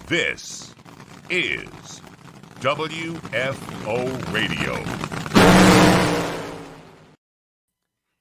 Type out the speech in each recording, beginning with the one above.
This is WFO Radio.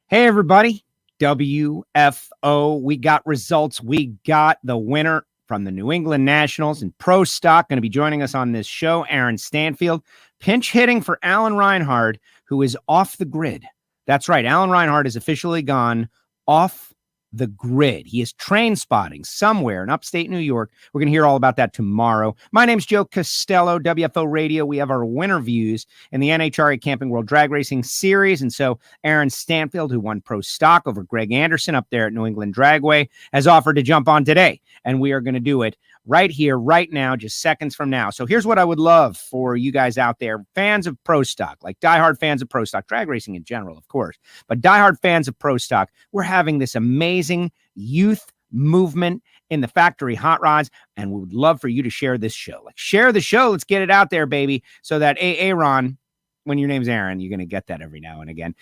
Hey, everybody. WFO. We got results. We got the winner from the New England Nationals and Pro Stock. Going to be joining us on this show, Aaron Stanfield. Pinch hitting for Alan Reinhard, who is off the grid. That's right. Alan Reinhard is officially gone off the grid. He is train spotting somewhere in upstate New York. We're going to hear all about that tomorrow. My name's Joe Castello, WFO Radio. We have our winner views in the NHRA Camping World Drag Racing Series. And so Aaron Stanfield, who won Pro Stock over Greg Anderson up there at New England Dragway, has offered to jump on today. And we are going to do it right here, right now, just seconds from now. So here's what I would love for you guys out there, fans of Pro Stock, like diehard fans of Pro Stock, drag racing in general, of course, but diehard fans of Pro Stock. We're having this amazing youth movement in the factory hot rods, and we would love for you to share this show. Like, share the show. Let's get it out there, baby, so that Aaron, when your name's Aaron, you're going to get that every now and again,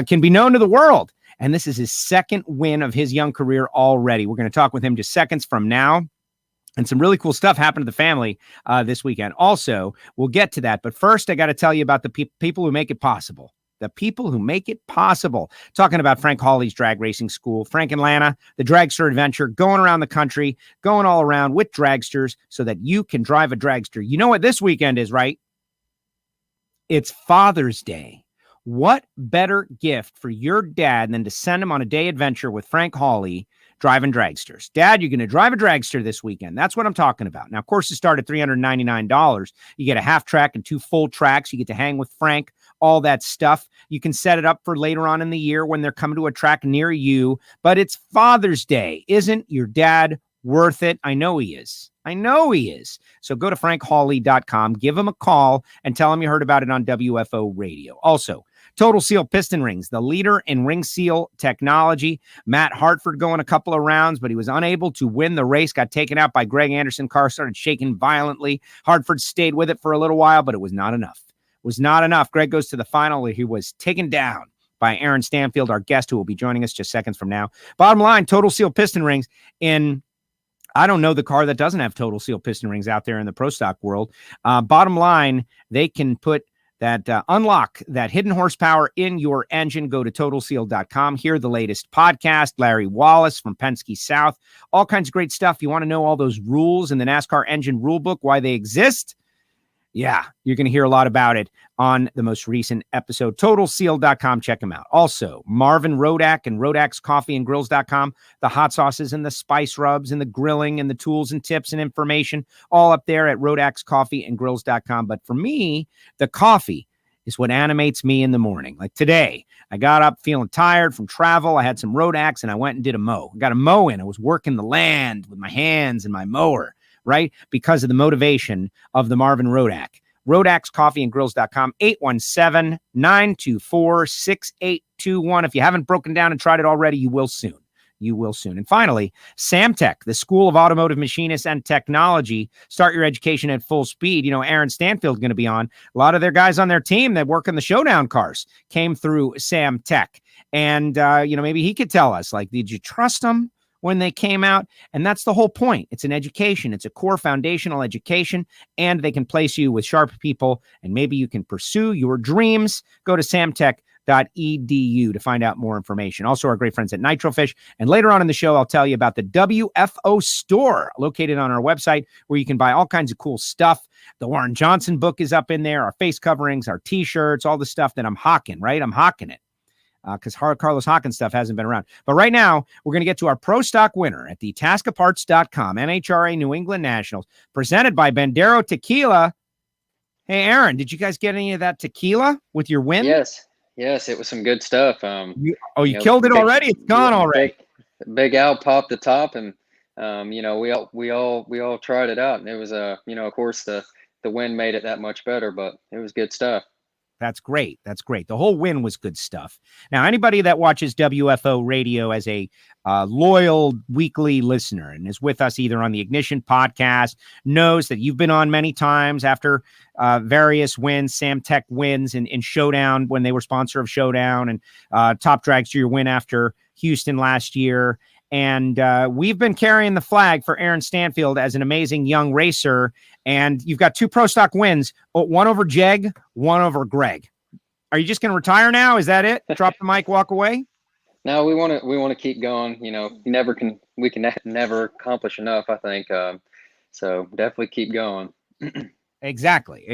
can be known to the world. And this is his second win of his young career already. We're going to talk with him just seconds from now. And some really cool stuff happened to the family this weekend. Also, we'll get to that. But first, I got to tell you about the people who make it possible. The people who make it possible. Talking about Frank Hawley's drag racing school. Frank and Lana, the dragster adventure, going around the country, going all around with dragsters so that you can drive a dragster. You know what this weekend is, right? It's Father's Day. What better gift for your dad than to send him on a day adventure with Frank Hawley driving dragsters? Dad, you're going to drive a dragster this weekend. That's what I'm talking about. Now, courses start at $399. You get a half track and 2 full tracks. You get to hang with Frank, all that stuff. You can set it up for later on in the year when they're coming to a track near you. But it's Father's Day. Isn't your dad worth it? I know he is. I know he is. So go to frankhawley.com, give him a call, and tell him you heard about it on WFO Radio. Also, Total Seal Piston Rings, the leader in ring seal technology. Matt Hartford going a couple of rounds, but he was unable to win the race. Got taken out by Greg Anderson. Car started shaking violently. Hartford stayed with it for a little while, but it was not enough. It was not enough. Greg goes to the final. He was taken down by Aaron Stanfield, our guest, who will be joining us just seconds from now. Bottom line, Total Seal Piston Rings in... I don't know the car that doesn't have Total Seal Piston Rings out there in the Pro Stock world. Bottom line, they can put that unlock that hidden horsepower in your engine. Go to TotalSeal.com. Hear the latest podcast. Larry Wallace from Penske South. All kinds of great stuff. You want to know all those rules in the NASCAR engine rule book, why they exist? Yeah, you're going to hear a lot about it on the most recent episode. TotalSeal.com. Check them out. Also, Marvin Rodak and RodaxCoffeeandGrills.com. The hot sauces and the spice rubs and the grilling and the tools and tips and information all up there at RodaxCoffeeandGrills.com. But for me, the coffee is what animates me in the morning. Like today, I got up feeling tired from travel. I had some Rodax and I went and did a mow. I got a mow in. I was working the land with my hands and my mower, right? Because of the motivation of the Marvin Rodak. RodaxCoffeeandGrills.com, 817-924-6821. If you haven't broken down and tried it already, you will soon. You will soon. And finally, Samtech, the School of Automotive Machinists and Technology. Start your education at full speed. You know, Aaron Stanfield going to be on. A lot of their guys on their team that work in the showdown cars came through Samtech. And, maybe he could tell us, like, did you trust them when they came out? And that's the whole point. It's an education. It's a core foundational education, and they can place you with sharp people, and maybe you can pursue your dreams. Go to samtech.edu to find out more information. Also, our great friends at Nitrofish. And later on in the show, I'll tell you about the WFO store located on our website where you can buy all kinds of cool stuff. The Warren Johnson book is up in there, our face coverings, our T-shirts, all the stuff that I'm hawking, right? I'm hawking it. Because Carlos Hawkins stuff hasn't been around. But right now, we're going to get to our Pro Stock winner at the TascaParts.com NHRA New England Nationals, presented by Bandero Tequila. Hey, Aaron, did you guys get any of that tequila with your win? Yes, it was some good stuff. You killed it already? It's gone already. Big Al popped the top, and we all tried it out, and it was of course the win made it that much better, but it was good stuff. That's great. That's great. The whole win was good stuff. Now, anybody that watches WFO Radio as a loyal weekly listener and is with us either on the Ignition podcast knows that you've been on many times after various wins, Samtech wins in Showdown when they were sponsor of Showdown, and Top Dragster your win after Houston last year. And we've been carrying the flag for Aaron Stanfield as an amazing young racer. And you've got 2 pro stock wins, one over Jeg, one over Greg. Are you just going to retire now? Is that it? Drop the mic, walk away? No, we want to keep going. We can never accomplish enough, I think. So definitely keep going. Exactly.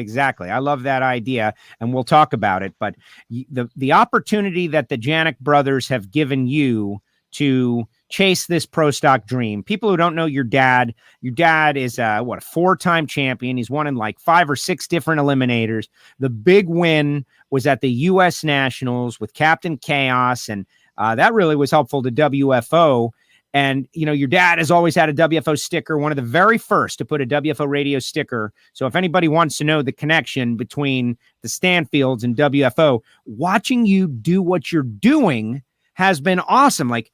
I love that idea, and we'll talk about it. But the opportunity that the Janik brothers have given you to chase this pro stock dream. People who don't know your dad is a 4-time champion. He's won in like 5 or 6 different eliminators. The big win was at the U.S. Nationals with Captain Chaos, and that really was helpful to WFO. And, your dad has always had a WFO sticker, one of the very first to put a WFO radio sticker. So if anybody wants to know the connection between the Stanfields and WFO, watching you do what you're doing has been awesome. Like,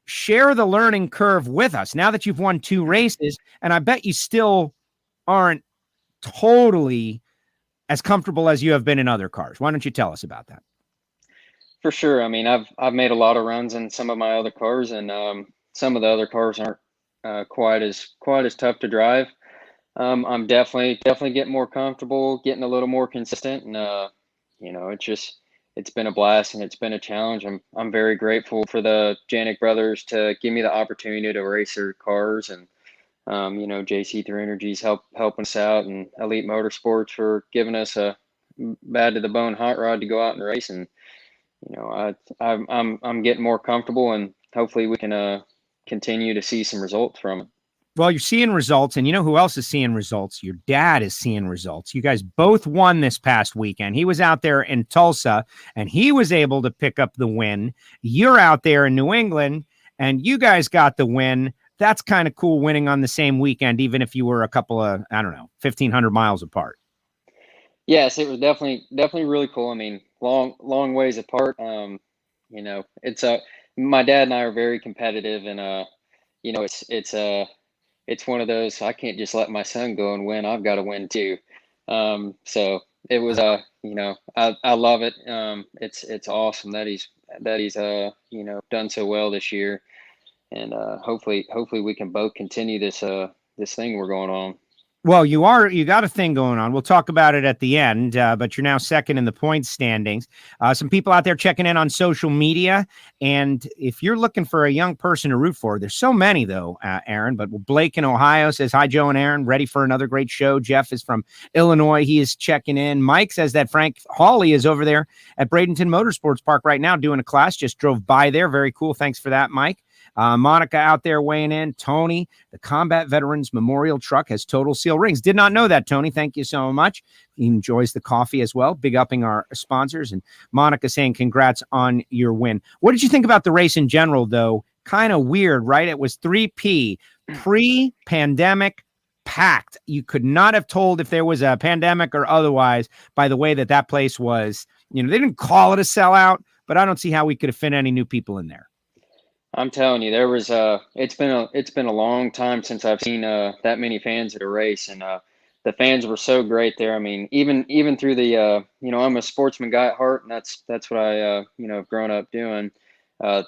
share the learning curve with us now that you've won 2 races. And I bet you still aren't totally as comfortable as you have been in other cars. Why don't you tell us about that? For sure. I mean, I've made a lot of runs in some of my other cars, and some of the other cars aren't quite as tough to drive. I'm definitely getting more comfortable, getting a little more consistent, and it's been a blast and it's been a challenge. I'm very grateful for the Janik brothers to give me the opportunity to race their cars, and JC3 Energy's helping us out, and Elite Motorsports for giving us a bad to the bone hot rod to go out and race. And I'm getting more comfortable, and hopefully we can continue to see some results from it. Well, you're seeing results, and you know who else is seeing results? Your dad is seeing results. You guys both won this past weekend. He was out there in Tulsa, and he was able to pick up the win. You're out there in New England, and you guys got the win. That's kind of cool, winning on the same weekend, even if you were a couple of, 1,500 miles apart. Yes, it was definitely really cool. I mean, long ways apart. It's my dad and I are very competitive, and it's one of those, I can't just let my son go and win. I've got to win too. So it was I love it. It's awesome that he's done so well this year, and hopefully we can both continue this thing we're going on. Well, you got a thing going on. We'll talk about it at the end, but you're now second in the points standings. Some people out there checking in on social media. And if you're looking for a young person to root for, there's so many though, Aaron, but Blake in Ohio says, hi, Joe and Aaron, ready for another great show. Jeff is from Illinois. He is checking in. Mike says that Frank Hawley is over there at Bradenton Motorsports Park right now doing a class. Just drove by there. Very cool. Thanks for that, Mike. Monica out there weighing in. Tony, the Combat Veterans Memorial Truck has total seal rings. Did not know that, Tony. Thank you so much. He enjoys the coffee as well. Big upping our sponsors. And Monica saying congrats on your win. What did you think about the race in general, though? Kind of weird, right? It was 3P, pre-pandemic, packed. You could not have told if there was a pandemic or otherwise by the way that place was. They didn't call it a sellout, but I don't see how we could have fit any new people in there. I'm telling you, there was it's been a long time since I've seen that many fans at a race, and the fans were so great there. I mean, even through the I'm a sportsman guy at heart, and that's what I have grown up doing. A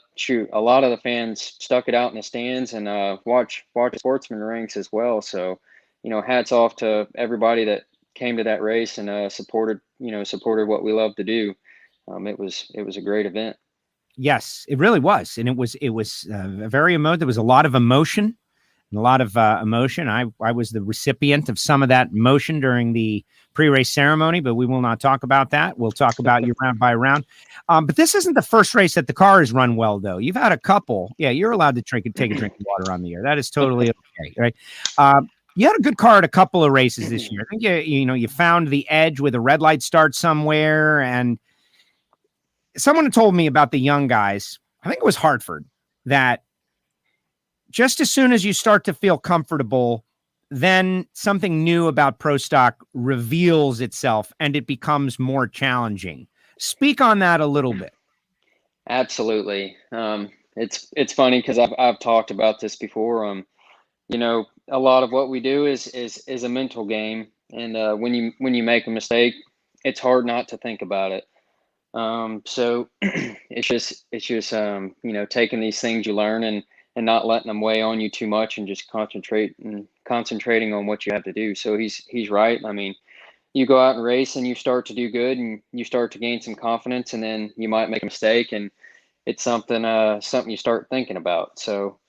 lot of the fans stuck it out in the stands and watch sportsman ranks as well. So, hats off to everybody that came to that race and supported what we love to do. It was a great event. Yes, it really was. And it was very emotive. There was a lot of emotion I was the recipient of some of that emotion during the pre-race ceremony, but we will not talk about that. We'll talk about you round by round. But this isn't the first race that the car has run well, though. You've had a couple. Yeah, you're allowed to take a drink of water on the air. That is totally okay, right? You had a good car at a couple of races this year. I think you found the edge with a red light start somewhere, and someone told me about the young guys, I think it was Hartford, that just as soon as you start to feel comfortable, then something new about pro stock reveals itself and it becomes more challenging. Speak on that a little bit. Absolutely. It's funny because I've talked about this before. A lot of what we do is a mental game, and when you make a mistake, it's hard not to think about it. So it's just taking these things you learn and not letting them weigh on you too much, and just concentrating on what you have to do. So he's right. I mean, you go out and race and you start to do good and you start to gain some confidence, and then you might make a mistake, and it's something you start thinking about. So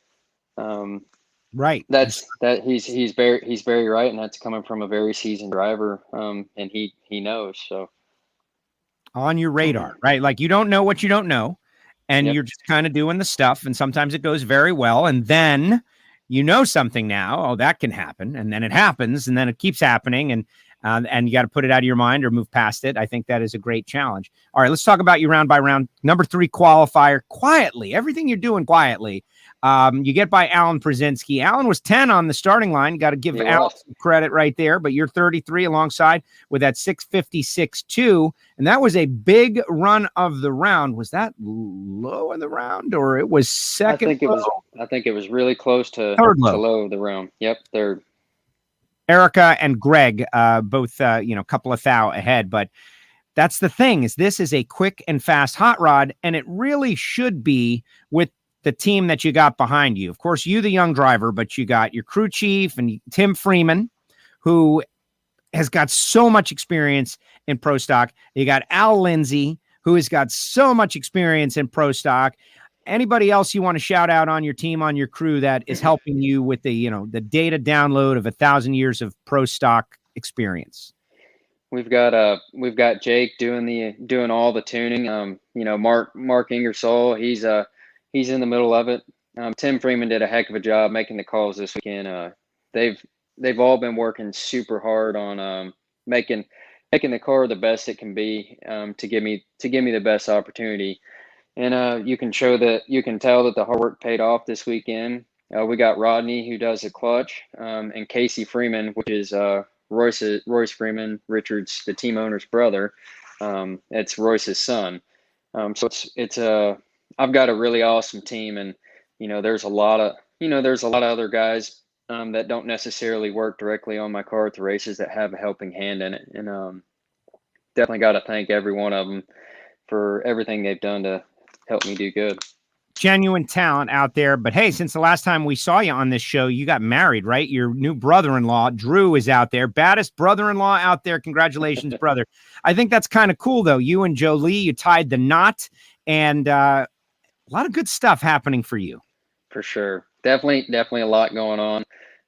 Right. he's very right, and that's coming from a very seasoned driver, and he knows. So on your radar, right? Like, you don't know what you don't know, and Yep. you're just kind of doing the stuff, and sometimes it goes very well, and then you know something now. Oh, that can happen, and then it happens, and then it keeps happening, and you got to put it out of your mind or move past it. I think that is a great challenge. All right, let's talk about you round by round. Number 3 qualifier, quietly, everything you're doing quietly. You get by Alan Przinski. Alan was 10 on the starting line. Got to give Alan some credit right there, but you're 33 alongside with that 6:56.2, and that was a big run of the round. Was that low in the round, or it was second? I think it was really close to third low. To low of the round. Yep, third. Erica and Greg, both, a couple of thou ahead, but that's the thing, is this is a quick and fast hot rod, and it really should be with the team that you got behind you. Of course, you, the young driver, but you got your crew chief and Tim Freeman, who has got so much experience in pro stock. You got Al Lindsay, who has got so much experience in pro stock. Anybody else you want to shout out on your team, on your crew, that is helping you with the data download of 1,000 years of pro stock experience? We've got Jake doing all the tuning. Mark Ingersoll, he's in the middle of it. Tim Freeman did a heck of a job making the calls this weekend. They've all been working super hard on making the car the best it can be, to give me the best opportunity. And you can tell that the hard work paid off this weekend. We got Rodney, who does the clutch, and Casey Freeman, which is Royce Freeman, Richard's, the team owner's brother. It's Royce's son. So I've got a really awesome team, and there's a lot of other guys that don't necessarily work directly on my car at the races that have a helping hand in it, and definitely got to thank every one of them for everything they've done to help me do good. Genuine talent out there. But hey, since the last time we saw you on this show, you got married, right? Your new brother-in-law, Drew, is out there. Baddest brother-in-law out there. Congratulations, brother. I think that's kind of cool, though. You and Jolie, you tied the knot, and a lot of good stuff happening for you. For sure. Definitely a lot going on.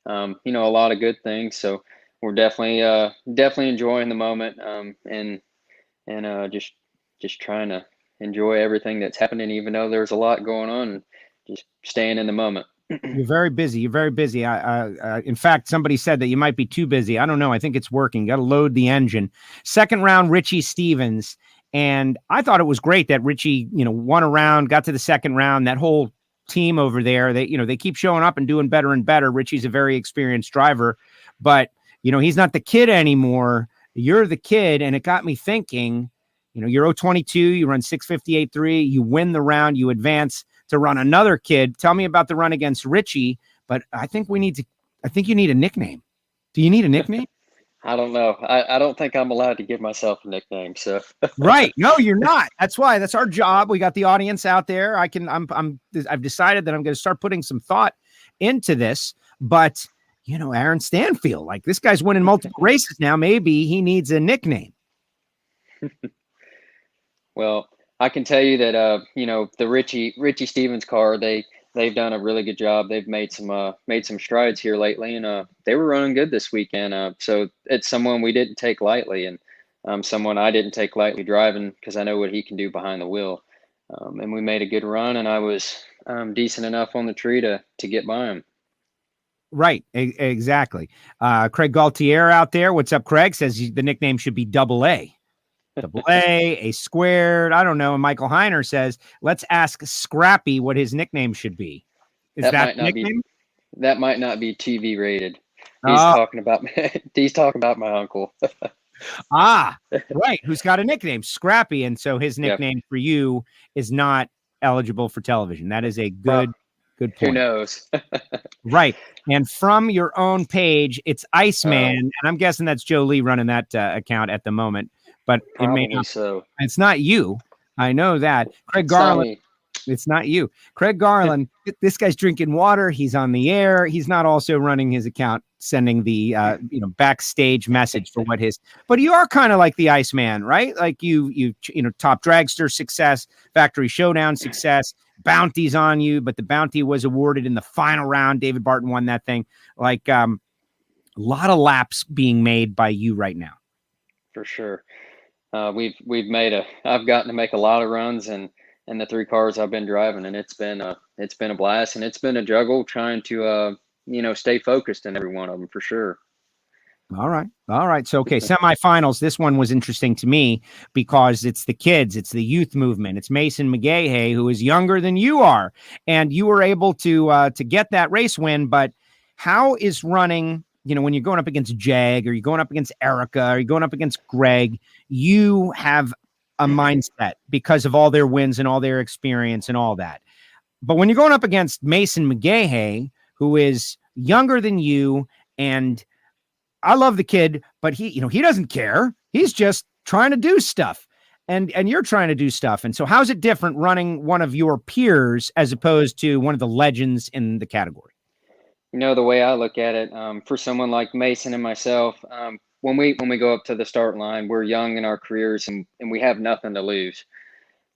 A lot of good things. So we're definitely enjoying the moment, and just trying to enjoy everything that's happening, even though there's a lot going on, and just staying in the moment. You're very busy. In fact, somebody said that you might be too busy. I don't know. I think it's working. Got to load the engine. Second round, Richie Stevens. And I thought it was great that Richie, won a round, got to the second round. That whole team over there, they keep showing up and doing better and better. Richie's a very experienced driver, but he's not the kid anymore. You're the kid. And it got me thinking, you're 022, you run 6:58.3, you win the round, you advance to run another kid. Tell me about the run against Richie, but I think you need a nickname. Do you need a nickname? I don't know. I don't think I'm allowed to give myself a nickname. So right. No, you're not. That's why. That's our job. We got the audience out there. I've decided that I'm going to start putting some thought into this, but Aaron Stanfield, like, this guy's winning multiple races now. Maybe he needs a nickname. Well, I can tell you that the Richie Stevens car, they've done a really good job. They've made some strides here lately, and they were running good this weekend. So it's someone we didn't take lightly, and someone I didn't take lightly driving, because I know what he can do behind the wheel. And we made a good run, and I was decent enough on the tree to get by him. Right, exactly. Craig Gaultier out there. What's up, Craig? Says the nickname should be Double A. Double A squared. I don't know. And Michael Heiner says, let's ask Scrappy what his nickname should be. Is that nickname? That might not be TV rated. He's talking about my uncle. Right. Who's got a nickname? Scrappy. And so his nickname for you is not eligible for television. That is a good point. Who knows? Right. And from your own page, it's Iceman. And I'm guessing that's Joe Lee running that account at the moment. But it may not. So. It's not you. I know that. Craig Garland. It's not you. Craig Garland, this guy's drinking water. He's on the air. He's not also running his account, sending the backstage message for what his, but you are kind of like the Iceman, right? Like you top dragster success, factory showdown success, bounties on you, but the bounty was awarded in the final round. David Barton won that thing. Like a lot of laps being made by you right now. For sure. I've gotten to make a lot of runs and the 3 cars I've been driving, and it's been a blast, and it's been a juggle trying to stay focused in every one of them for sure. All right. So, okay, semifinals. This one was interesting to me because it's the kids, it's the youth movement. It's Mason McGahey, who is younger than you are, and you were able to get that race win. But how is running? When you're going up against Jag, or you're going up against Erica, or you're going up against Greg, you have a mindset because of all their wins and all their experience and all that. But when you're going up against Mason McGahey, who is younger than you, and I love the kid, but he doesn't care. He's just trying to do stuff, and you're trying to do stuff. And so how's it different running one of your peers as opposed to one of the legends in the category? The way I look at it, for someone like Mason and myself, when we go up to the start line, we're young in our careers and we have nothing to lose.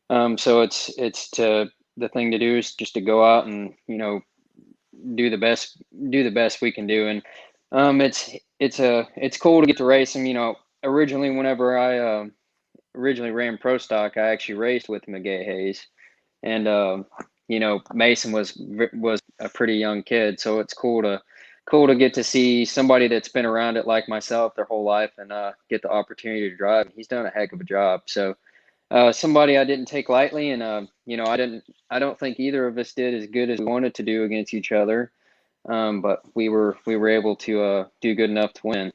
So the thing to do is just to go out and do the best we can do. And it's cool to get to race them. Originally, whenever I originally ran pro stock, I actually raced with McGahey's, and Mason was a pretty young kid, so it's cool to get to see somebody that's been around it like myself their whole life and get the opportunity to drive. He's done a heck of a job. So somebody I didn't take lightly, and I don't think either of us did as good as we wanted to do against each other. But we were able to do good enough to win.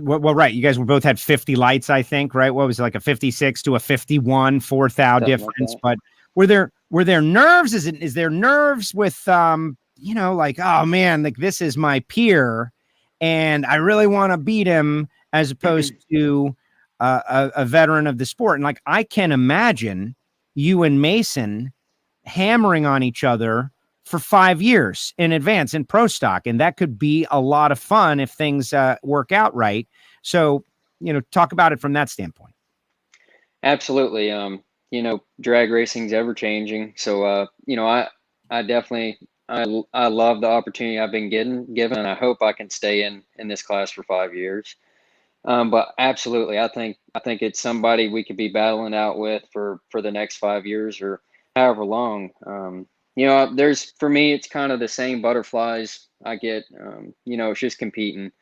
Well, right. You guys both had 50 lights, I think, right? What was it, like a 56 to a 51, 4,000 difference? But were there nerves? Is there nerves with like, oh man, like this is my peer and I really want to beat him, as opposed to a veteran of the sport? And like, I can imagine you and Mason hammering on each other for 5 years in advance in pro stock, and that could be a lot of fun if things work out right. So talk about it from that standpoint. Absolutely. Drag racing's ever changing, so I definitely I love the opportunity I've been given, and I hope I can stay in this class for 5 years. But absolutely, I think it's somebody we could be battling out with for the next 5 years or however long. For me, it's kind of the same butterflies I get. It's just competing.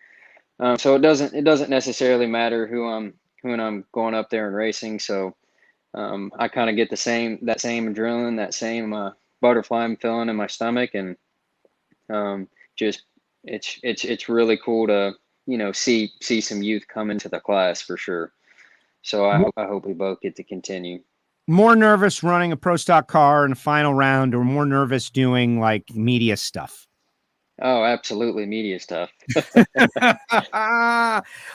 So it doesn't necessarily matter who I'm going up there and racing. So I kind of get that same adrenaline, that same butterfly I'm feeling in my stomach, and just it's really cool to see some youth come into the class for sure. So I hope we both get to continue. More nervous running a pro stock car in a final round, or more nervous doing like media stuff? Oh, absolutely. Media stuff.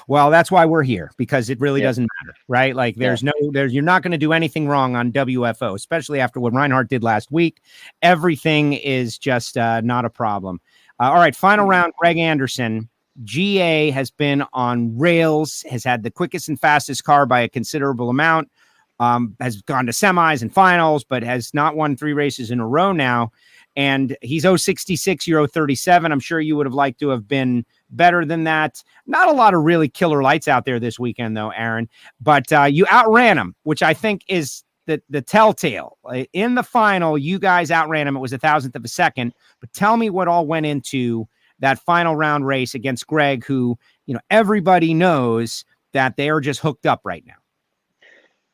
Well, that's why we're here, because it really doesn't matter, right? Like you're not going to do anything wrong on WFO, especially after what Reinhardt did last week. Everything is just not a problem. All right. Final round, Greg Anderson. GA has been on rails, has had the quickest and fastest car by a considerable amount. Has gone to semis and finals, but has not won 3 races in a row now. And he's 066, you're 037. I'm sure you would have liked to have been better than that. Not a lot of really killer lights out there this weekend, though, Aaron. But you outran him, which I think is the telltale. In the final, you guys outran him. It was 1,000th of a second. But tell me what all went into that final round race against Greg, who everybody knows that they are just hooked up right now.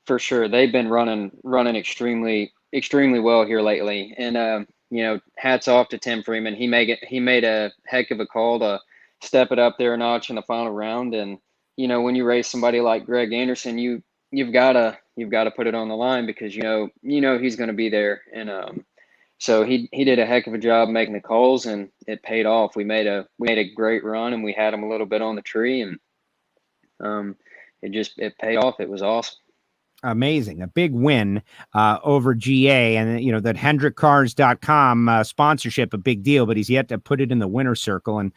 For sure. They've been running extremely well here lately. And, hats off to Tim Freeman. He made a heck of a call to step it up there a notch in the final round. And, when you race somebody like Greg Anderson, you've got to put it on the line, because, he's going to be there. And, so he did a heck of a job making the calls, and it paid off. We made a great run, and we had him a little bit on the tree, and, it paid off. It was awesome. Amazing. A big win over GA, and that HendrickCars.com sponsorship, a big deal, but he's yet to put it in the winner's circle. And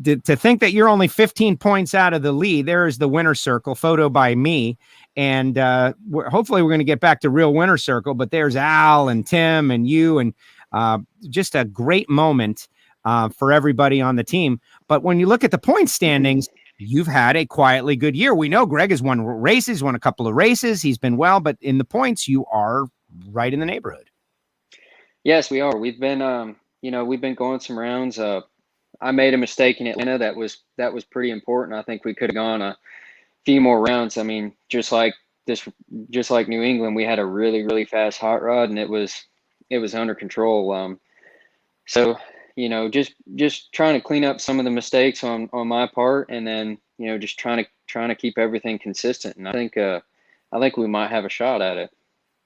to think that you're only 15 points out of the lead, there is the winner's circle, photo by me. And hopefully we're going to get back to real winner's circle, but there's Al and Tim and you, and just a great moment for everybody on the team. But when you look at the point standings, you've had a quietly good year. We know Greg has won races, won a couple of races. He's been well, but in the points, you are right in the neighborhood. Yes, we are. We've been, we've been going some rounds. I made a mistake in Atlanta. That was pretty important. I think we could have gone a few more rounds. I mean, just like New England, we had a really, really fast hot rod, and it was under control. So, just trying to clean up some of the mistakes on my part, and then, just trying to keep everything consistent. And I think we might have a shot at it.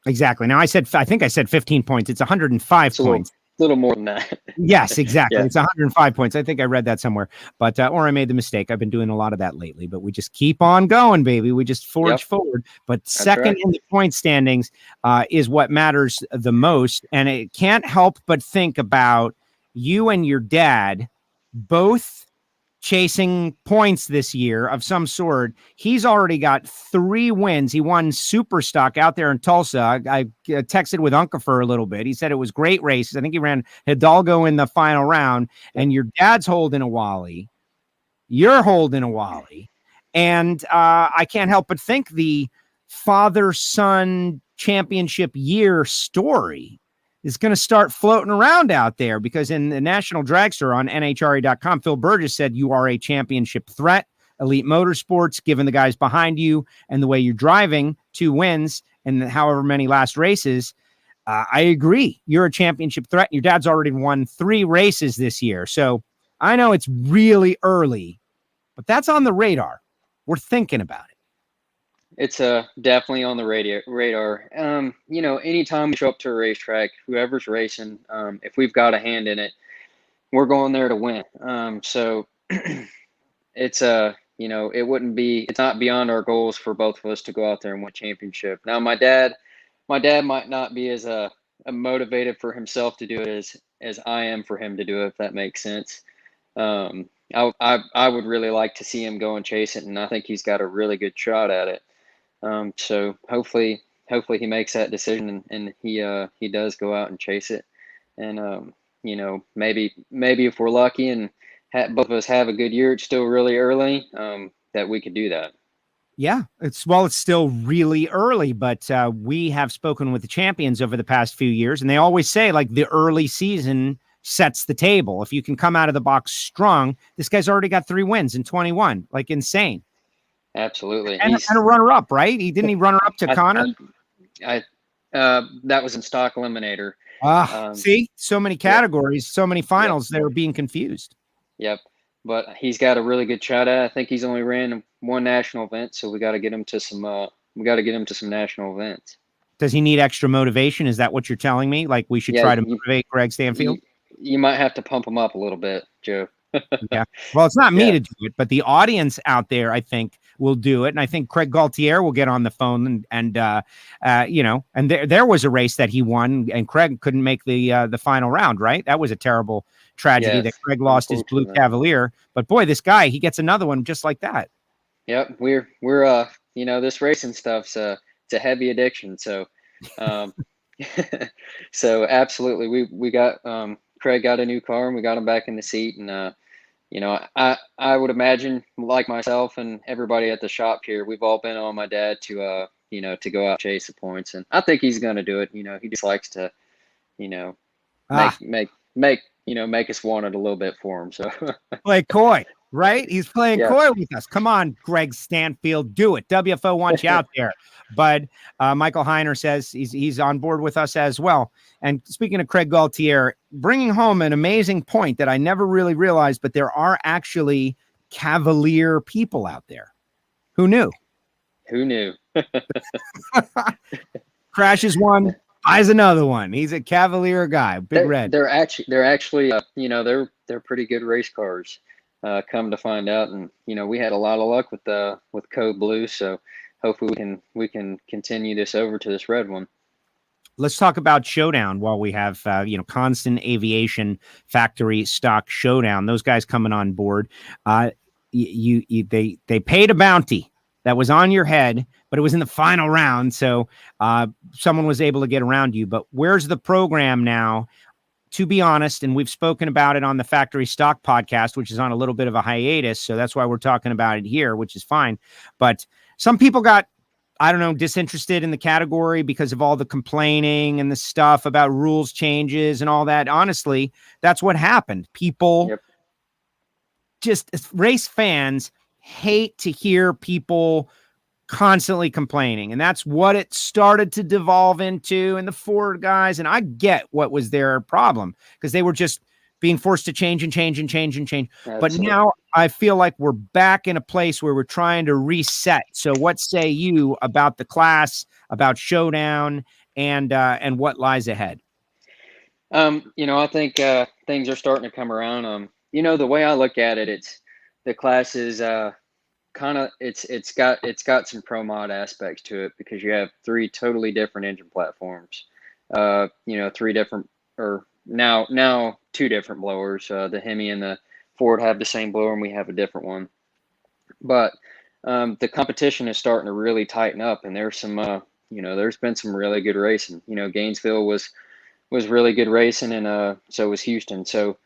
Exactly. Now I think I said 15 points. It's 105 points. A little more than that. Yes, exactly. Yeah. It's 105 points. I think I read that somewhere, but or I made the mistake. I've been doing a lot of that lately, but we just keep on going, baby. We just forge forward. But That's second right. in the point standings is what matters the most. And it can't help but think about you and your dad both chasing points this year of some sort. He's already got 3 wins. He won Super Stock out there in Tulsa. I texted with Uncle for a little bit. He said it was great races. I think he ran Hidalgo in the final round, and your dad's holding a Wally. You're holding a Wally. And I can't help but think the father-son championship year story is going to start floating around out there, because in the National Dragster on NHRA.com, Phil Burgess said you are a championship threat. Elite Motorsports, given the guys behind you and the way you're driving, 2 wins and however many last races. I agree. You're a championship threat. Your dad's already won 3 races this year. So I know it's really early, but that's on the radar. We're thinking about it. It's definitely on the radar. Anytime we show up to a racetrack, whoever's racing, if we've got a hand in it, we're going there to win. So it's it's not beyond our goals for both of us to go out there and win a championship. Now, my dad might not be as motivated for himself to do it as I am for him to do it, if that makes sense. I would really like to see him go and chase it, and I think he's got a really good shot at it. So hopefully he makes that decision, and he does go out and chase it. And maybe if we're lucky and both of us have a good year, it's still really early, that we could do that. Yeah, it's still really early, but we have spoken with the champions over the past few years, and they always say, like, the early season sets the table. If you can come out of the box strong, this guy's already got 3 wins in 21, like insane. Absolutely. And a runner-up, right? Didn't he runner up to Connor? That was in stock eliminator. See, so many categories, so many finals. They were being confused. Yep. But he's got a really good shot at it. I think he's only ran 1 national event, so we got to get him to some national events. Does he need extra motivation? Is that what you're telling me? Like, we should try to motivate Greg Stanfield? You might have to pump him up a little bit, Joe. Yeah. Well, it's not me to do it, but the audience out there, I think, will do it. And I think Craig Gaultier will get on the phone and there was a race that he won, and Craig couldn't make the final round, right? That was a terrible tragedy that Craig lost his Blue Cavalier. But boy, this guy, he gets another one just like that. Yep. We're this racing stuff's it's a heavy addiction. So so absolutely we got Craig got a new car, and we got him back in the seat. And I would imagine, like myself and everybody at the shop here, we've all been on my dad to go out and chase the points, and I think he's going to do it. He just likes to make us want it a little bit for him. So play coy, right? He's playing coy with us. Come on, Greg Stanfield, do it. WFO wants you out there. But Michael Heiner says he's on board with us as well. And speaking of Craig Gaultier, bringing home an amazing point that I never really realized, but there are actually Cavalier people out there. Who knew? Who knew? Crashes one, buys another one. He's a Cavalier guy. Big Red. They're actually they're pretty good race cars. Come to find out, and we had a lot of luck with Code Blue, so hopefully we can continue this over to this red one. Let's talk about Showdown while we have, Constant Aviation Factory Stock Showdown. Those guys coming on board. They paid a bounty that was on your head, but it was in the final round. So someone was able to get around you. But where's the program now? To be honest, and we've spoken about it on the Factory Stock podcast, which is on a little bit of a hiatus. So that's why we're talking about it here, which is fine. But some people got, I don't know, disinterested in the category because of all the complaining and the stuff about rules changes and all that. Honestly, that's what happened. People, just race fans, hate to hear people constantly complaining. And that's what it started to devolve into. And the Ford guys, and I get what was their problem because they were just being forced to change and change and change and change. Absolutely. But now I feel like we're back in a place where we're trying to reset. So what say you about the class, about Showdown, and what lies ahead? I think things are starting to come around. The way I look at it, it's the class is kind of it's got some pro mod aspects to it because you have 3 totally different engine platforms. 3 different, or now 2 different blowers. The Hemi and the Ford have the same blower, and we have a different one. But the competition is starting to really tighten up, and there's some there's been some really good racing. Gainesville was really good racing, and so was Houston. So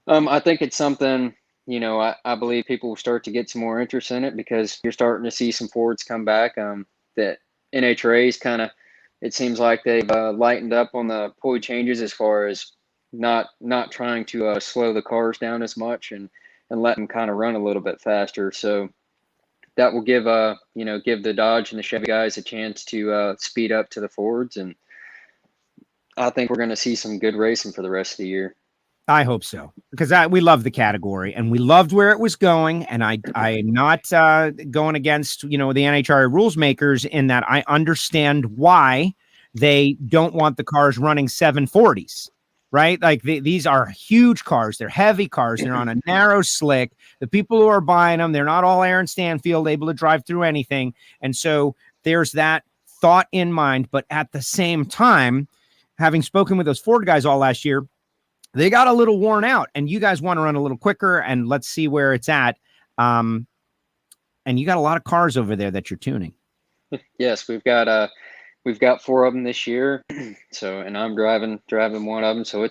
I think it's something. I believe people will start to get some more interest in it because you're starting to see some Fords come back. That NHRA's kind of, it seems like they've lightened up on the pulley changes as far as not trying to slow the cars down as much and let them kind of run a little bit faster. So that will give the Dodge and the Chevy guys a chance to speed up to the Fords, and I think we're going to see some good racing for the rest of the year. I hope so, because we love the category and we loved where it was going. And I am not going against, the NHRA rules makers in that I understand why they don't want the cars running 740s, right? Like these are huge cars. They're heavy cars. They're on a narrow slick. The people who are buying them, they're not all Aaron Stanfield able to drive through anything. And so there's that thought in mind. But at the same time, having spoken with those Ford guys all last year, they got a little worn out, and you guys want to run a little quicker, and let's see where it's at. And you got a lot of cars over there that you're tuning. Yes, we've got 4 of them this year. So, and I'm driving one of them. So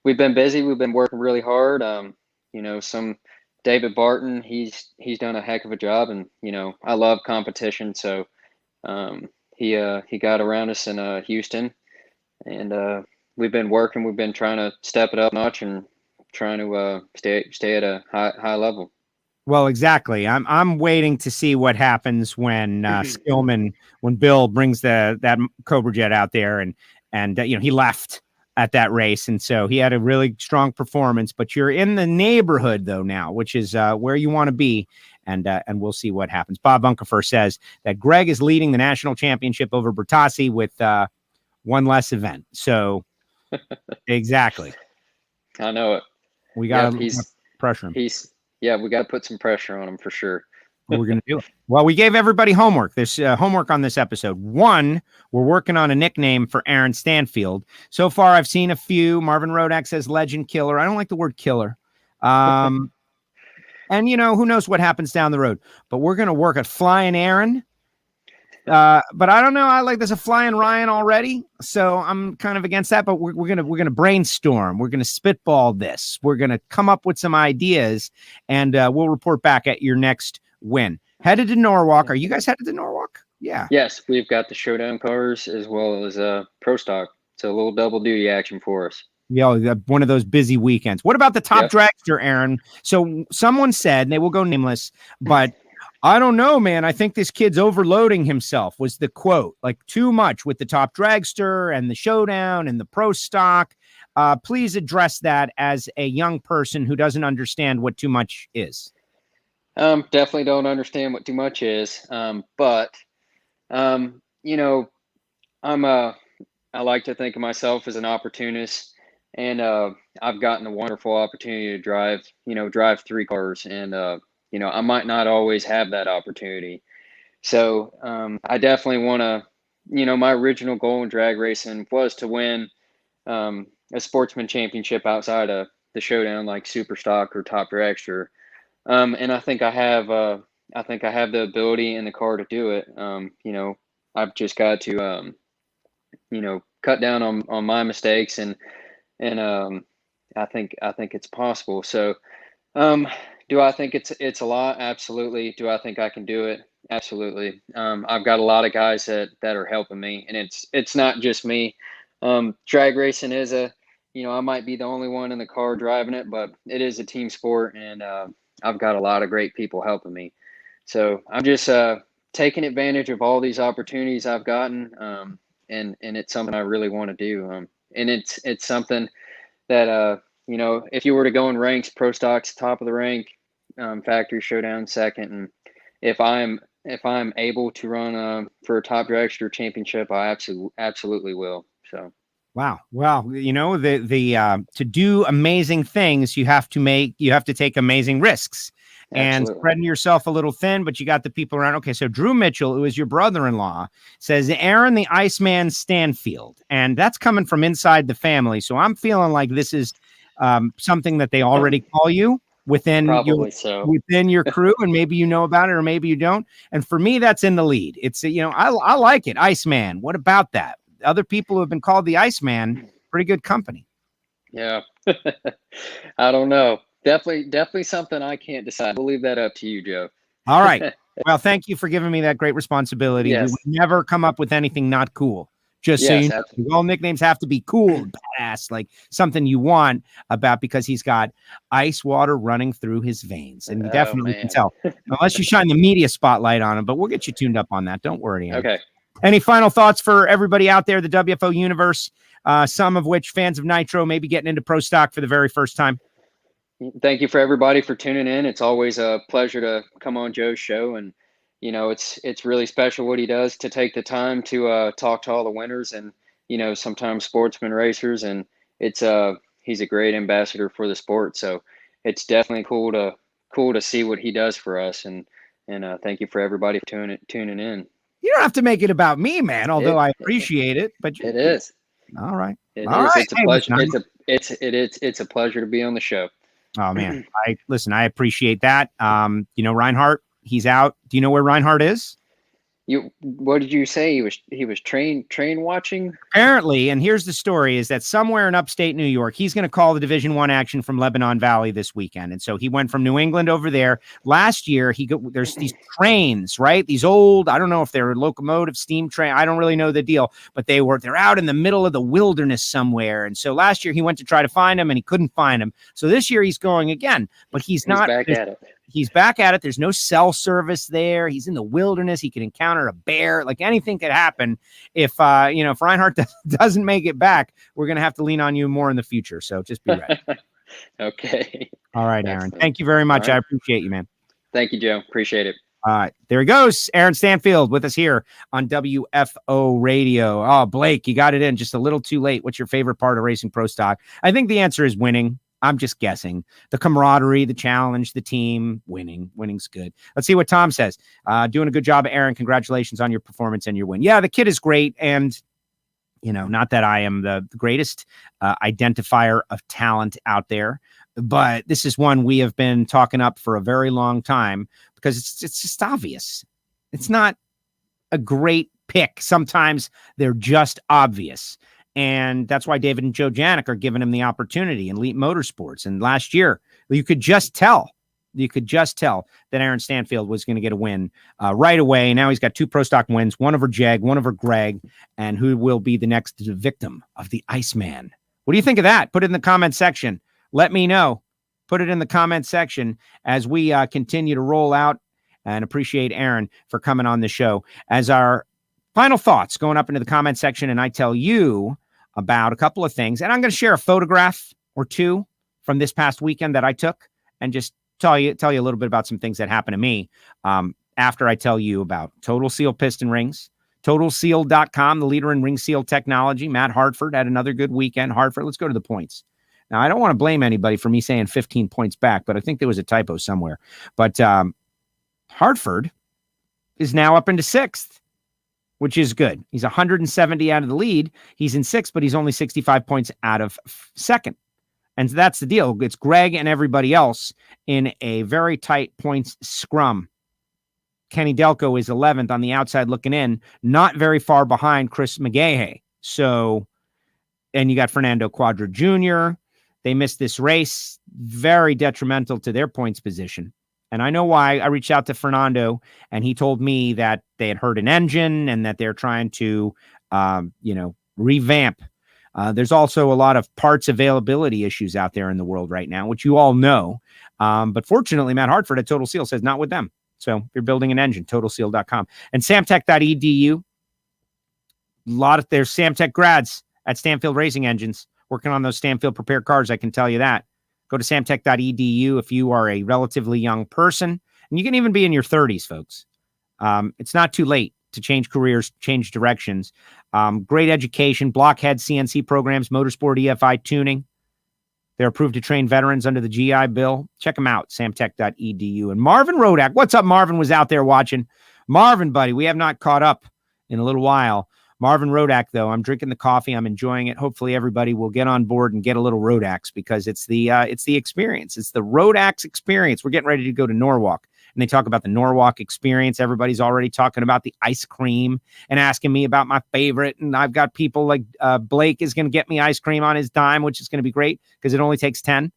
we've been busy. We've been working really hard. Some David Barton, he's done a heck of a job, and I love competition. So he got around us in Houston, and we've been working. We've been trying to step it up a notch and trying to stay at a high level. Well, exactly. I'm waiting to see what happens when Skillman, when Bill brings that Cobra Jet out there, and he left at that race, and so he had a really strong performance. But you're in the neighborhood though now, which is where you want to be, and we'll see what happens. Bob Unkefer says that Greg is leading the national championship over Bertassi with one less event. So. Exactly. I know it. We got to pressure him. We got to put some pressure on him for sure. We're going to do it. Well, we gave everybody homework. There's homework on this episode. 1, we're working on a nickname for Aaron Stanfield. So far, I've seen a few. Marvin Rodak says Legend Killer. I don't like the word killer. And, who knows what happens down the road. But we're going to work at Flying Aaron. But I don't know. There's a Flying Ryan already, so I'm kind of against that. But we're gonna brainstorm. We're gonna spitball this. We're gonna come up with some ideas, and we'll report back at your next win. Headed to Norwalk. Are you guys headed to Norwalk? Yeah. Yes, we've got the Showdown cars as well as Pro Stock. It's a little double duty action for us. Yeah, one of those busy weekends. What about the top dragster, Aaron? So someone said, and they will go nameless, but. I don't know, man. I think this kid's overloading himself was the quote, like too much with the top dragster and the Showdown and the Pro Stock. Please address that as a young person who doesn't understand what too much is. Definitely don't understand what too much is. But I like to think of myself as an opportunist, and I've gotten a wonderful opportunity to drive 3 cars, and I might not always have that opportunity. So I definitely want to, my original goal in drag racing was to win a sportsman championship outside of the showdown, like super stock or top dragster. And I think I have the ability and the car to do it. I've just got to, cut down on my mistakes, and I think it's possible. So, do I think it's a lot? Absolutely. Do I think I can do it? Absolutely. I've got a lot of guys that are helping me, and it's not just me. Drag racing is I might be the only one in the car driving it, but it is a team sport, and I've got a lot of great people helping me. So I'm just taking advantage of all these opportunities I've gotten, and it's something I really want to do. And it's something that if you were to go in ranks, pro stocks top of the rank, factory showdown second, and if I'm able to run for a top dragster championship, I absolutely will. So. Wow. Well, the to do amazing things, you have to take amazing risks. And Absolutely. spreading yourself a little thin, but you got the people around. Okay, so Drew Mitchell, who is your brother-in-law, says Aaron the Iceman Stanfield, and that's coming from inside the family. So I'm feeling like this is something that they already call you within within your crew, and maybe you know about it, or maybe you don't. And for me, that's in the lead. It's I like it, Iceman. What about that? Other people who have been called the Iceman, pretty good company. Yeah, I don't know. Definitely something I can't decide. We'll leave that up to you, Joe. All right. Well, thank you for giving me that great responsibility. Yes. We would never come up with anything not cool. Just so you know, all nicknames have to be cool, badass, like something you want about, because he's got ice water running through his veins. And you definitely can tell, unless you shine the media spotlight on him, but we'll get you tuned up on that. Don't worry. Aaron. Okay. Any final thoughts for everybody out there, the WFO universe, some of which fans of Nitro may be getting into pro stock for the very first time? Thank you for everybody for tuning in. It's always a pleasure to come on Joe's show, and it's really special what he does to take the time to talk to all the winners and sometimes sportsmen racers, and he's a great ambassador for the sport. So it's definitely cool to see what he does for us, and thank you for everybody for tuning in. You don't have to make it about me, man. Although I appreciate it, but it is. All right. It is. It's a pleasure. It's a pleasure to be on the show. Oh man, I appreciate that. Reinhardt, he's out. Do you know where Reinhardt is? What did you say? He was train watching? Apparently, and here's the story, is that somewhere in upstate New York, he's going to call the Division I action from Lebanon Valley this weekend. And so he went from New England over there. Last year, there's these trains, right? These old, I don't know if they're locomotive steam train. I don't really know the deal, but they're out in the middle of the wilderness somewhere. And so last year he went to try to find them and he couldn't find them. So this year he's going again, but he's not back at it. He's back at it. There's no cell service there. He's in the wilderness. He can encounter a bear. Like anything could happen. If Reinhardt doesn't make it back, we're going to have to lean on you more in the future. So just be ready. Okay. All right, Aaron. Thank you very much. Right. I appreciate you, man. Thank you, Joe. Appreciate it. All right. There he goes. Aaron Stanfield with us here on WFO Radio. Oh, Blake, you got it in just a little too late. What's your favorite part of racing pro stock? I think the answer is winning. I'm just guessing. The camaraderie, the challenge, the team, winning. Winning's good. Let's see what Tom says. Doing a good job, Aaron. Congratulations on your performance and your win. Yeah, the kid is great. And, not that I am the greatest identifier of talent out there, but this is one we have been talking up for a very long time because it's just obvious. It's not a great pick. Sometimes they're just obvious. And that's why David and Joe Janik are giving him the opportunity in Elite Motorsports. And last year, you could just tell that Aaron Stanfield was going to get a win right away. Now he's got 2 pro stock wins, one over Jeg, one over Greg, and who will be the next victim of the Iceman. What do you think of that? Put it in the comment section. Let me know. Put it in the comment section as we continue to roll out, and appreciate Aaron for coming on the show. As our final thoughts going up into the comment section, and I tell you about a couple of things, and I'm going to share a photograph or two from this past weekend that I took, and just tell you a little bit about some things that happened to me after I tell you about Total Seal piston rings, TotalSeal.com, the leader in ring seal technology. Matt Hartford had another good weekend. Hartford, let's go to the points. Now, I don't want to blame anybody for me saying 15 points back, but I think there was a typo somewhere. But Hartford is now up into 6th, which is good. He's 170 out of the lead. He's in 6th, but he's only 65 points out of 2nd. And that's the deal. It's Greg and everybody else in a very tight points scrum. Kenny Delco is 11th on the outside looking in, not very far behind Chris McGahey. So, and you got Fernando Quadra Jr. They missed this race, very detrimental to their points position. And I know why. I reached out to Fernando, and he told me that they had heard an engine and that they're trying to, revamp. There's also a lot of parts availability issues out there in the world right now, which you all know. But fortunately, Matt Hartford at Total Seal says not with them. So if you're building an engine, totalseal.com. And samtech.edu. There's Samtech grads at Stanfield Racing Engines working on those Stanfield prepared cars. I can tell you that. Go to samtech.edu if you are a relatively young person. And you can even be in your 30s, folks. It's not too late to change careers, change directions. Great education, blockhead CNC programs, motorsport EFI tuning. They're approved to train veterans under the GI Bill. Check them out, samtech.edu. And Marvin Rodak, what's up? Marvin was out there watching. Marvin, buddy, we have not caught up in a little while. Marvin Rodak, though, I'm drinking the coffee. I'm enjoying it. Hopefully everybody will get on board and get a little Rodax because it's the experience. It's the Rodax experience. We're getting ready to go to Norwalk. And they talk about the Norwalk experience. Everybody's already talking about the ice cream and asking me about my favorite. And I've got people like Blake is going to get me ice cream on his dime, which is going to be great because it only takes 10.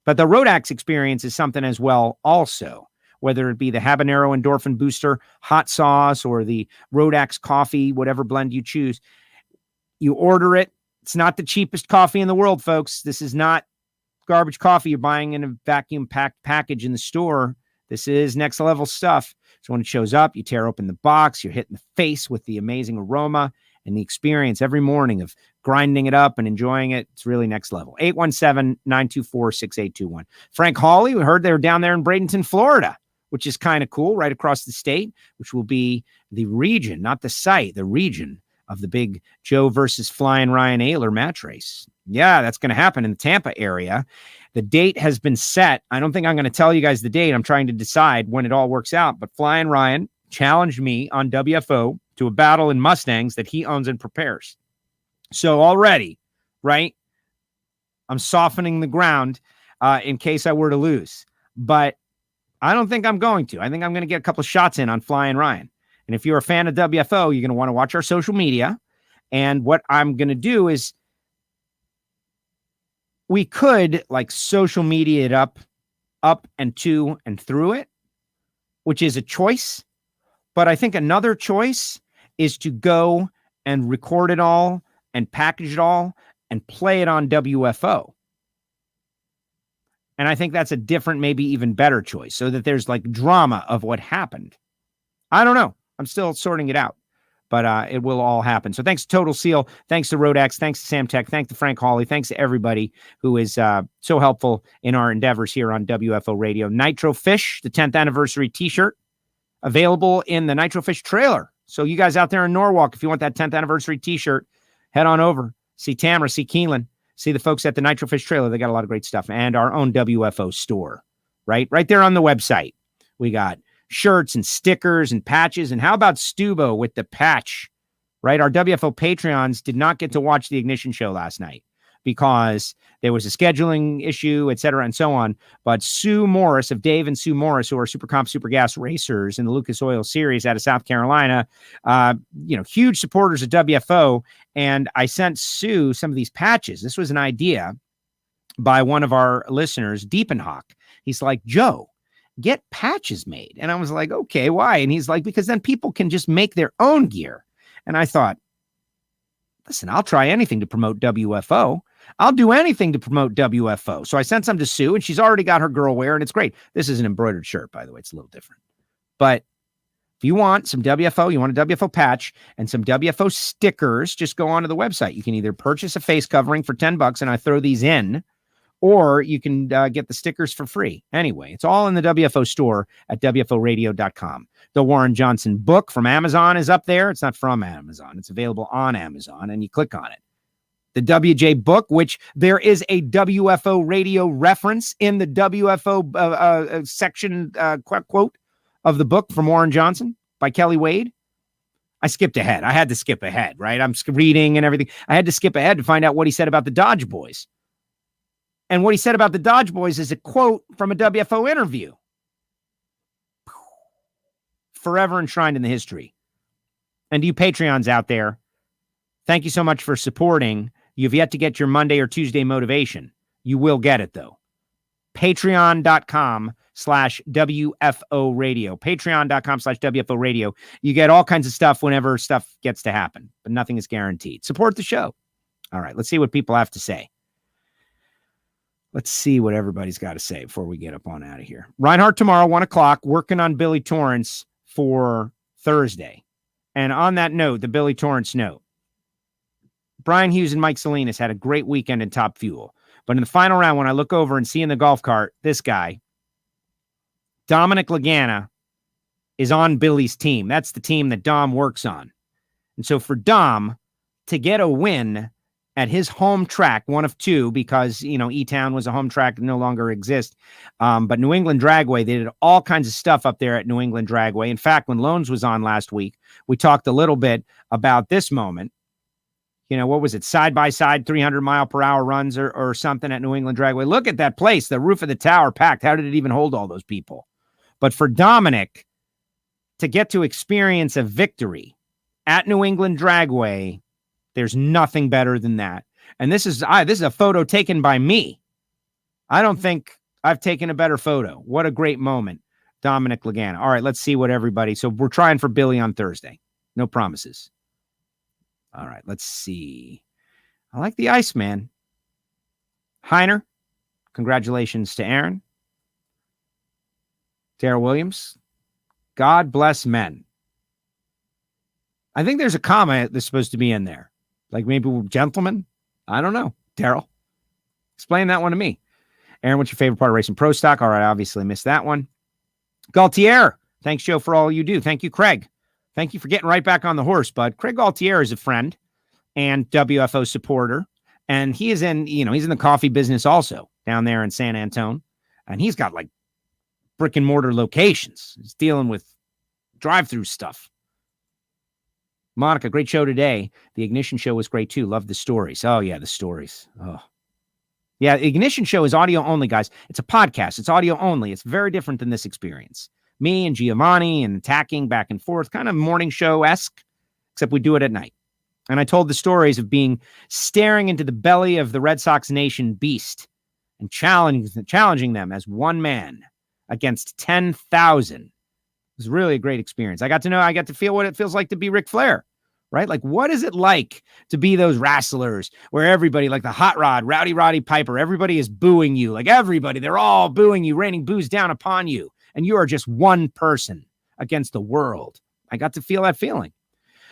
But the Rodax experience is something as well also, whether it be the habanero endorphin booster hot sauce or the Rodax coffee, whatever blend you choose. You order it. It's not the cheapest coffee in the world, folks. This is not garbage coffee you're buying in a vacuum packed package in the store. This is next level stuff. So when it shows up, you tear open the box, you're hit in the face with the amazing aroma and the experience every morning of grinding it up and enjoying it. It's really next level. 817-924-6821. Frank Hawley, we heard they were down there in Bradenton, Florida, which is kind of cool, right across the state, which will be the region, not the site, the region of the big Joe versus Flying Ryan Ayler match race. Yeah, that's going to happen in the Tampa area. The date has been set. I don't think I'm going to tell you guys the date. I'm trying to decide when it all works out. But Flying Ryan challenged me on WFO to a battle in Mustangs that he owns and prepares. So already, right, I'm softening the ground in case I were to lose. But I don't think I'm going to. I think I'm going to get a couple of shots in on Flying Ryan. And if you're a fan of WFO, you're going to want to watch our social media. And what I'm going to do is we could like social media it up and to and through it, which is a choice. But I think another choice is to go and record it all and package it all and play it on WFO. And I think that's a different, maybe even better choice so that there's like drama of what happened. I don't know. I'm still sorting it out, but it will all happen. So thanks to Total Seal. Thanks to Rodax. Thanks to Samtech. Thanks to Frank Hawley. Thanks to everybody who is so helpful in our endeavors here on WFO Radio. Nitro Fish, the 10th anniversary t-shirt, available in the Nitro Fish trailer. So you guys out there in Norwalk, if you want that 10th anniversary t-shirt, head on over. See Tamara, see Keeneland, see the folks at the Nitro Fish trailer. They got a lot of great stuff. And our own WFO store, right there on the website. We got shirts and stickers and patches. And how about Stubo with the patch, right? Our WFO Patreons did not get to watch the Ignition show last night because there was a scheduling issue, et cetera, and so on. But Sue Morris of Dave and Sue Morris, who are Super Comp Super Gas racers in the Lucas Oil Series out of South Carolina, huge supporters of WFO. And I sent Sue some of these patches. This was an idea by one of our listeners, Deepenhawk. He's like, Joe, get patches made. And I was like, okay, why? And he's like, because then people can just make their own gear. And I thought, listen, I'll try anything to promote WFO. I'll do anything to promote WFO. So I sent some to Sue, and she's already got her girl wear, and it's great. This is an embroidered shirt, by the way. It's a little different. But if you want some WFO, you want a WFO patch and some WFO stickers, just go onto the website. You can either purchase a face covering for $10, and I throw these in, or you can get the stickers for free. Anyway, it's all in the WFO store at WFOradio.com. The Warren Johnson book from Amazon is up there. It's not from Amazon. It's available on Amazon, and you click on it. The WJ book, which there is a WFO radio reference in the WFO section, quote, of the book from Warren Johnson by Kelly Wade? I skipped ahead. I had to skip ahead, right? I'm reading and everything. I had to skip ahead to find out what he said about the Dodge Boys. And what he said about the Dodge Boys is a quote from a WFO interview. Forever enshrined in the history. And you Patreons out there, thank you so much for supporting. You've yet to get your Monday or Tuesday motivation. You will get it, though. Patreon.com/WFO radio. Patreon.com/WFO radio. You get all kinds of stuff whenever stuff gets to happen, but nothing is guaranteed. Support the show. All right, let's see what people have to say. Let's see what everybody's got to say before we get up on out of here. Reinhardt tomorrow, 1 o'clock, working on Billy Torrance for Thursday. And on that note, the Billy Torrance note, Brian Hughes and Mike Salinas had a great weekend in Top Fuel. But in the final round, when I look over and see in the golf cart, this guy, Dominic Lagana, is on Billy's team. That's the team that Dom works on. And so for Dom to get a win at his home track, one of two, because, E-Town was a home track that no longer exists. But New England Dragway, they did all kinds of stuff up there at New England Dragway. In fact, when Loans was on last week, we talked a little bit about this moment. What was it? Side-by-side 300-mile-per-hour runs or something at New England Dragway. Look at that place. The roof of the tower packed. How did it even hold all those people? But for Dominic to get to experience a victory at New England Dragway, there's nothing better than that. And this is a photo taken by me. I don't think I've taken a better photo. What a great moment. Dominic Lagana. All right, let's see what everybody. So we're trying for Billy on Thursday. No promises. All right, let's see. I like the Iceman. Heiner, congratulations to Aaron. Darrell Williams, God bless men. I think there's a comma that's supposed to be in there. Like maybe gentlemen? I don't know. Darrell, explain that one to me. Aaron, what's your favorite part of racing pro stock? All right, I obviously missed that one. Gaultier, thanks, Joe, for all you do. Thank you, Craig. Thank you for getting right back on the horse, bud. Craig Gaultier is a friend and WFO supporter. And he is he's in the coffee business also down there in San Antone. And he's got like brick and mortar locations. He's dealing with drive-through stuff. Monica, great show today. The Ignition show was great too. Love the stories. Oh yeah, the stories. Oh. Yeah, Ignition show is audio only, guys. It's a podcast. It's audio only. It's very different than this experience. Me and Giovanni and attacking back and forth, kind of morning show-esque, except we do it at night. And I told the stories of staring into the belly of the Red Sox nation beast and challenging them as one man against 10,000. It was really a great experience. I got to feel what it feels like to be Ric Flair, right? Like, what is it like to be those wrestlers where everybody, like the Hot Rod, Rowdy Roddy Piper, everybody is booing you. Like everybody, they're all booing you, raining boos down upon you. And you are just one person against the world. I got to feel that feeling.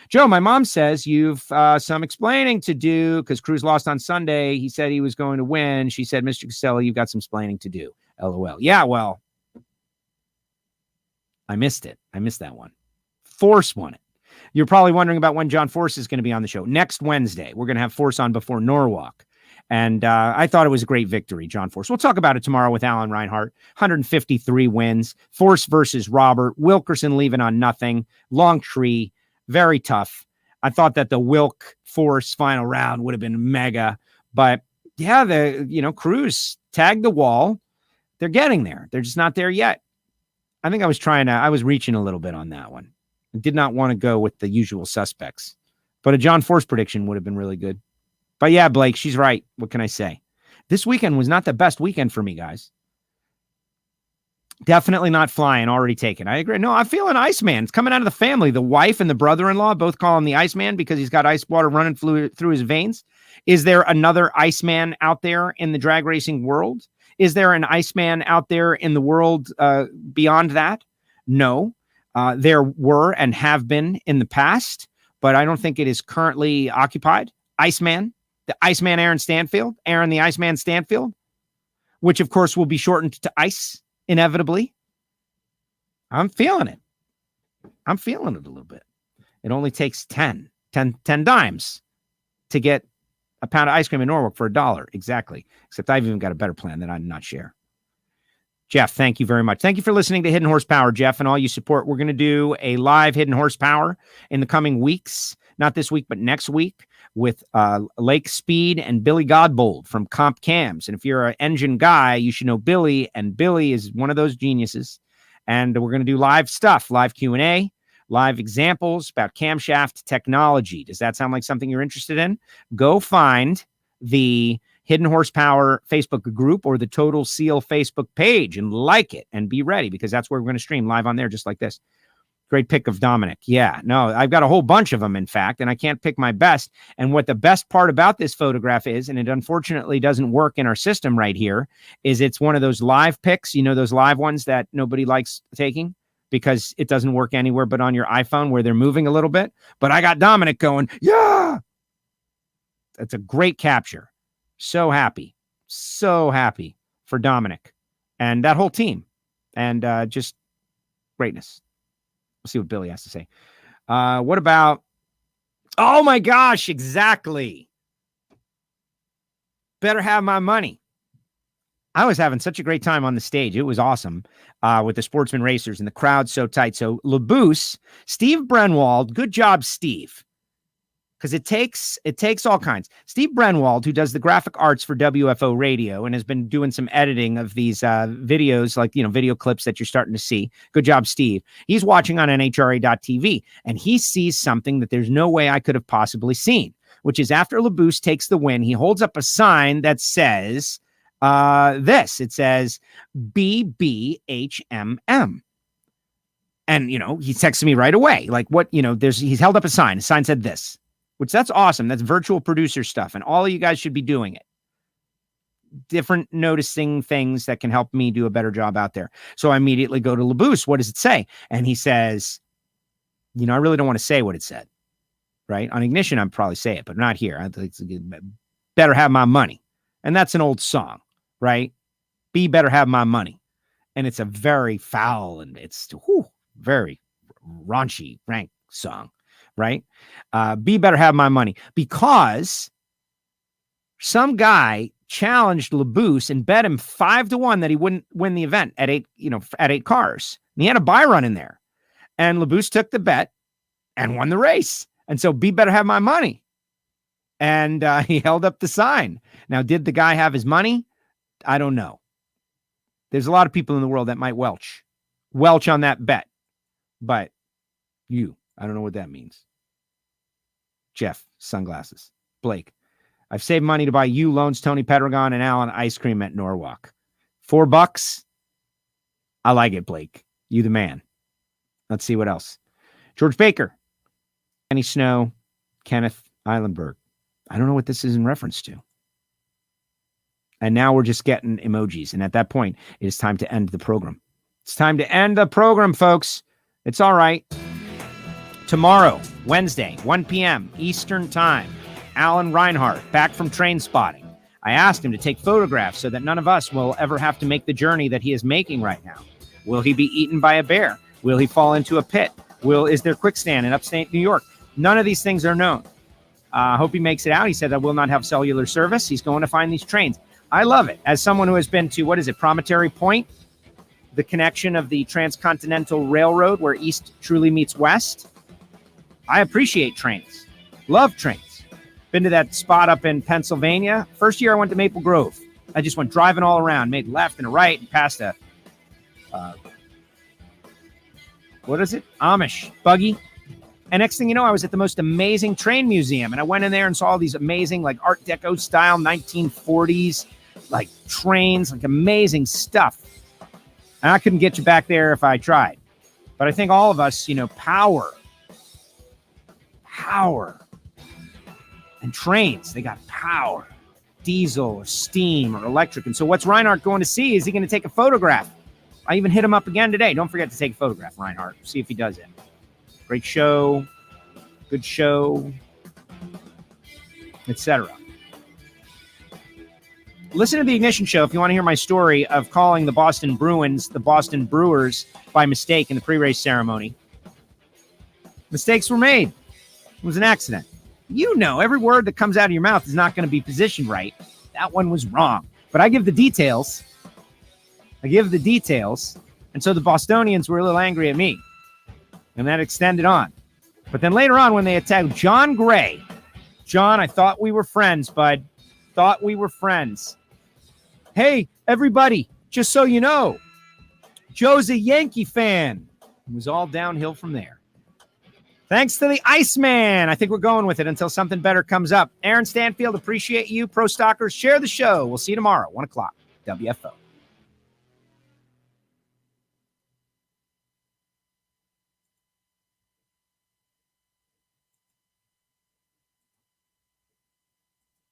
Joe, my mom says you've some explaining to do because Cruz lost on Sunday. He said he was going to win. She said, Mr. Castello, you've got some explaining to do. LOL. Yeah, well, I missed it. I missed that one. Force won it. You're probably wondering about when John Force is going to be on the show. Next Wednesday, we're going to have Force on before Norwalk. And I thought it was a great victory, John Force. We'll talk about it tomorrow with Alan Reinhart. 153 wins. Force versus Robert. Wilkerson leaving on nothing. Long tree. Very tough. I thought that the Wilk Force final round would have been mega. But yeah, Cruz tagged the wall. They're getting there. They're just not there yet. I think I was reaching a little bit on that one. I did not want to go with the usual suspects. But a John Force prediction would have been really good. But yeah, Blake, she's right. What can I say? This weekend was not the best weekend for me, guys. Definitely not flying, already taken. I agree. No, I'm feeling Iceman. It's coming out of the family. The wife and the brother-in-law both call him the Iceman because he's got ice water running through his veins. Is there another Iceman out there in the drag racing world? Is there an Iceman out there in the world beyond that? No. There were and have been in the past, but I don't think it is currently occupied. Iceman. The Iceman Aaron Stanfield, Aaron the Iceman Stanfield, which of course will be shortened to Ice, inevitably. I'm feeling it. I'm feeling it a little bit. It only takes 10 dimes to get a pound of ice cream in Norwalk for $1. Exactly. Except I've even got a better plan that I did not share. Jeff, thank you very much. Thank you for listening to Hidden Horsepower, Jeff, and all you support. We're going to do a live Hidden Horsepower in the coming weeks, not this week, but next week, with Lake Speed and Billy Godbold from Comp Cams. And if you're an engine guy, you should know Billy, and Billy is one of those geniuses. And we're going to do live stuff, live Q&A, live examples about camshaft technology. Does that sound like something you're interested in? Go find the Hidden Horsepower Facebook group or the Total Seal Facebook page and like it and be ready, because that's where we're going to stream live on there, just like this. Great pick of Dominic. Yeah, no, I've got a whole bunch of them, in fact, and I can't pick my best. And what the best part about this photograph is, and it unfortunately doesn't work in our system right here, is it's one of those live picks, those live ones that nobody likes taking because it doesn't work anywhere but on your iPhone where they're moving a little bit. But I got Dominic going, yeah! That's a great capture. So happy for Dominic and that whole team, and just greatness. We'll see what Billy has to say. What about, oh my gosh, exactly. Better have my money. I was having such a great time on the stage. It was awesome with the Sportsman Racers and the crowd so tight. So Labuse, Steve Brenwald, good job, Steve. Because it takes all kinds. Steve Brenwald, who does the graphic arts for WFO Radio and has been doing some editing of these videos, like, video clips that you're starting to see. Good job, Steve. He's watching on NHRA.tv, and he sees something that there's no way I could have possibly seen, which is after Labuse takes the win, he holds up a sign that says this. It says BBHMM. And, he texted me right away. Like, what, he's held up a sign. The sign said this. Which that's awesome. That's virtual producer stuff. And all of you guys should be doing it. Different noticing things that can help me do a better job out there. So I immediately go to Labuse. What does it say? And he says, I really don't want to say what it said. Right? On Ignition, I'd probably say it, but not here. I think better have my money. And that's an old song, right? Be better have my money. And it's a very foul and it's very raunchy, rank song. Right? Be better have my money, because some guy challenged Labuse and bet him 5-1 that he wouldn't win the event at 8 cars. And he had a buy run in there, and Labuse took the bet and won the race. And so be better have my money. And he held up the sign. Now, did the guy have his money? I don't know. There's a lot of people in the world that might welch on that bet, but I don't know what that means. Jeff, sunglasses. Blake, I've saved money to buy you loans, Tony Pedregon, and Alan ice cream at Norwalk. $4. I like it, Blake. You the man. Let's see what else. George Baker, Kenny Snow, Kenneth Eilenberg. I don't know what this is in reference to. And now we're just getting emojis. And at that point, it is time to end the program. It's time to end the program, folks. It's all right. Tomorrow, Wednesday, 1 p.m. Eastern Time, Alan Reinhart, back from train spotting. I asked him to take photographs so that none of us will ever have to make the journey that he is making right now. Will he be eaten by a bear? Will he fall into a pit? Is there quicksand in upstate New York? None of these things are known. I hope he makes it out. He said I will not have cellular service. He's going to find these trains. I love it. As someone who has been to, Promontory Point, the connection of the Transcontinental Railroad where East truly meets West. I appreciate trains. Love trains. Been to that spot up in Pennsylvania. First year I went to Maple Grove. I just went driving all around, made left and a right, and passed a, Amish buggy. And next thing you know, I was at the most amazing train museum. And I went in there and saw all these amazing, like, Art Deco style 1940s, like, trains, like, amazing stuff. And I couldn't get you back there if I tried. But I think all of us, power. And trains, they got power. Diesel or steam or electric. And so what's Reinhardt going to see? Is he going to take a photograph? I even hit him up again today. Don't forget to take a photograph, Reinhardt. See if he does it. Great show. Good show. Etc. Listen to the Ignition Show if you want to hear my story of calling the Boston Bruins the Boston Brewers by mistake in the pre-race ceremony. Mistakes were made. It was an accident. Every word that comes out of your mouth is not going to be positioned right. That one was wrong. But I give the details. I give the details. And so the Bostonians were a little angry at me. And that extended on. But then later on, when they attacked John Gray, John, I thought we were friends, bud. Thought we were friends. Hey, everybody, just so you know, Joe's a Yankee fan. It was all downhill from there. Thanks to the Iceman. I think we're going with it until something better comes up. Aaron Stanfield, appreciate you. Pro Stockers, share the show. We'll see you tomorrow, 1 o'clock, WFO.